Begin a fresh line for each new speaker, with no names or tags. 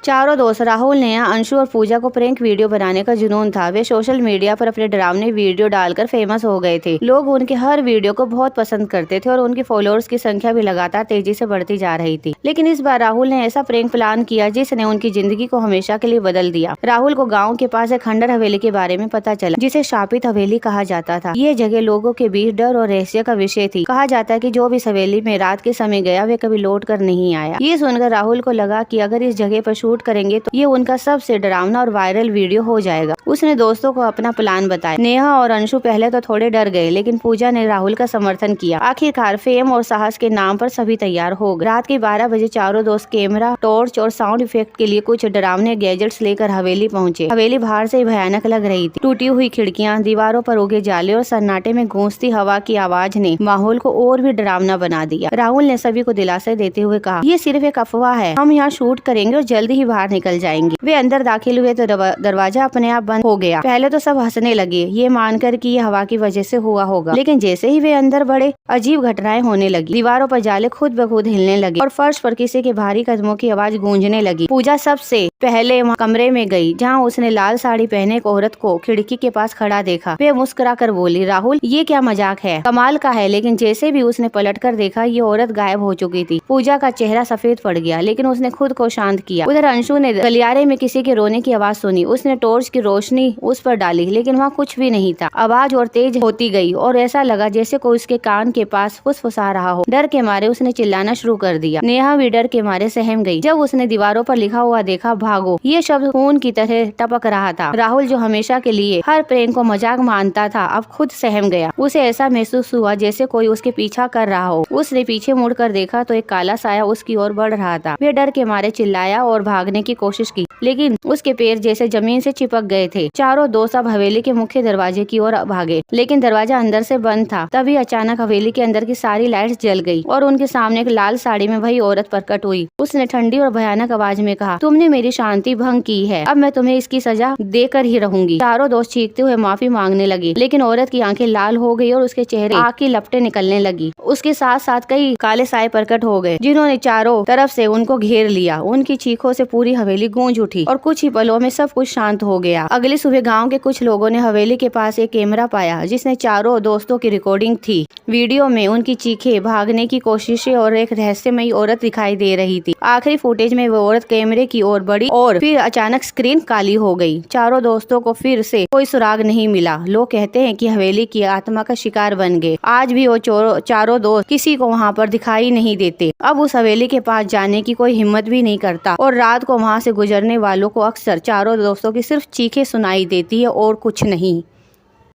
चारों दोस्त राहुल, नेहा, अंशु और पूजा को प्रैंक वीडियो बनाने का जुनून था। वे सोशल मीडिया पर अपने डरावने वीडियो डालकर फेमस हो गए थे। लोग उनके हर वीडियो को बहुत पसंद करते थे और उनके फॉलोअर्स की संख्या भी लगातार तेजी से बढ़ती जा रही थी। लेकिन इस बार राहुल ने ऐसा प्रैंक प्लान किया जिसने उनकी जिंदगी को हमेशा के लिए बदल दिया। राहुल को गाँव के पास एक खंडर हवेली के बारे में पता चला, जिसे शापित हवेली कहा जाता था। ये जगह लोगों के बीच डर और रहस्य का विषय थी। कहा जाता है कि जो भी इस हवेली में रात के समय गया वे कभी लौट कर नहीं आया। ये सुनकर राहुल को लगा कि अगर इस जगह पर शूट करेंगे तो ये उनका सबसे डरावना और वायरल वीडियो हो जाएगा। उसने दोस्तों को अपना प्लान बताया। नेहा और अंशु पहले तो थोड़े डर गए, लेकिन पूजा ने राहुल का समर्थन किया। आखिरकार फेम और साहस के नाम पर सभी तैयार हो गए। रात के 12 बजे चारों दोस्त कैमरा, टॉर्च और साउंड इफेक्ट के लिए कुछ डरावने गैजेट्स लेकर हवेली पहुंचे। हवेली बाहर से भयानक लग रही थी। टूटी हुई खिड़कियां, दीवारों पर उगे जाले और सन्नाटे में गूंजती हवा की आवाज ने माहौल को और भी डरावना बना दिया। राहुल ने सभी को दिलासा देते हुए कहा, ये सिर्फ एक अफवाह है, हम यहाँ शूट करेंगे और जल्दी ही बाहर निकल जाएंगे। वे अंदर दाखिल हुए तो दरवाजा अपने आप बंद हो गया। पहले तो सब हंसने लगे, ये मानकर कि ये हवा की वजह से हुआ होगा। लेकिन जैसे ही वे अंदर बढ़े, अजीब घटनाएं होने लगी। दीवारों पर जाले खुद ब खुद हिलने लगे और फर्श पर किसी के भारी कदमों की आवाज गूंजने लगी। पूजा सबसे पहले कमरे में गई, जहाँ उसने लाल साड़ी पहने एक औरत को खिड़की के पास खड़ा देखा। वे मुस्कुरा कर बोली, राहुल, ये क्या मजाक है, कमाल का है। लेकिन जैसे भी उसने पलट कर देखा, ये औरत गायब हो चुकी थी। पूजा का चेहरा सफेद पड़ गया, लेकिन उसने खुद को शांत किया। उधर अंशु ने गलियारे में किसी के रोने की आवाज सुनी। उसने टॉर्च की रोशनी उस पर डाली, लेकिन वहाँ कुछ भी नहीं था। आवाज और तेज होती गई और ऐसा लगा जैसे कोई उसके कान के पास फुसफुसा रहा हो। डर के मारे उसने चिल्लाना शुरू कर दिया। नेहा भी डर के मारे सहम गई जब उसने दीवारों पर लिखा हुआ देखा, भागो। ये शब्द खून की तरह टपक रहा था। राहुल, जो हमेशा के लिए हर प्रैंक को मजाक मानता था, अब खुद सहम गया। उसे ऐसा महसूस हुआ जैसे कोई उसके पीछा कर रहा हो। उसने पीछे मुड़कर देखा तो एक काला साया उसकी ओर बढ़ रहा था। वे डर के मारे चिल्लाया और भागने की कोशिश की, लेकिन उसके पैर जैसे जमीन से चिपक गए थे। चारों दोस्त अब हवेली के मुख्य दरवाजे की ओर भागे, लेकिन दरवाजा अंदर से बंद था। तभी अचानक हवेली के अंदर की सारी लाइट्स जल गई और उनके सामने एक लाल साड़ी में वही औरत प्रकट हुई। उसने ठंडी और भयानक आवाज में कहा, तुमने मेरी शांति भंग की है, अब मैं तुम्हें इसकी सजा देकर ही रहूंगी। चारों दोस्त चीखते हुए माफी मांगने लगे, लेकिन औरत की आंखें लाल हो गई और उसके चेहरे आग की लपटें निकलने लगी। उसके साथ साथ कई काले साए प्रकट हो गए, जिन्होंने चारों तरफ से उनको घेर लिया। उनकी चीखों से पूरी हवेली गूंज उठी और कुछ ही पलों में सब कुछ शांत हो गया। अगली सुबह गांव के कुछ लोगों ने हवेली के पास एक कैमरा पाया, जिसने चारों दोस्तों की रिकॉर्डिंग थी। वीडियो में उनकी चीखें, भागने की कोशिशें और एक रहस्यमयी औरत दिखाई दे रही थी। आखिरी फुटेज में वो औरत कैमरे की ओर बढ़ी और फिर अचानक स्क्रीन काली हो गई। चारों दोस्तों को फिर से कोई सुराग नहीं मिला। लोग कहते हैं कि हवेली की आत्मा का शिकार बन गए। आज भी वो चारों दोस्त किसी को वहाँ पर दिखाई नहीं देते। अब उस हवेली के पास जाने की कोई हिम्मत भी नहीं करता और रात को वहाँ से गुजरने वालों को अक्सर चारों दोस्तों की सिर्फ चीखें सुनाई देती है और कुछ नहीं।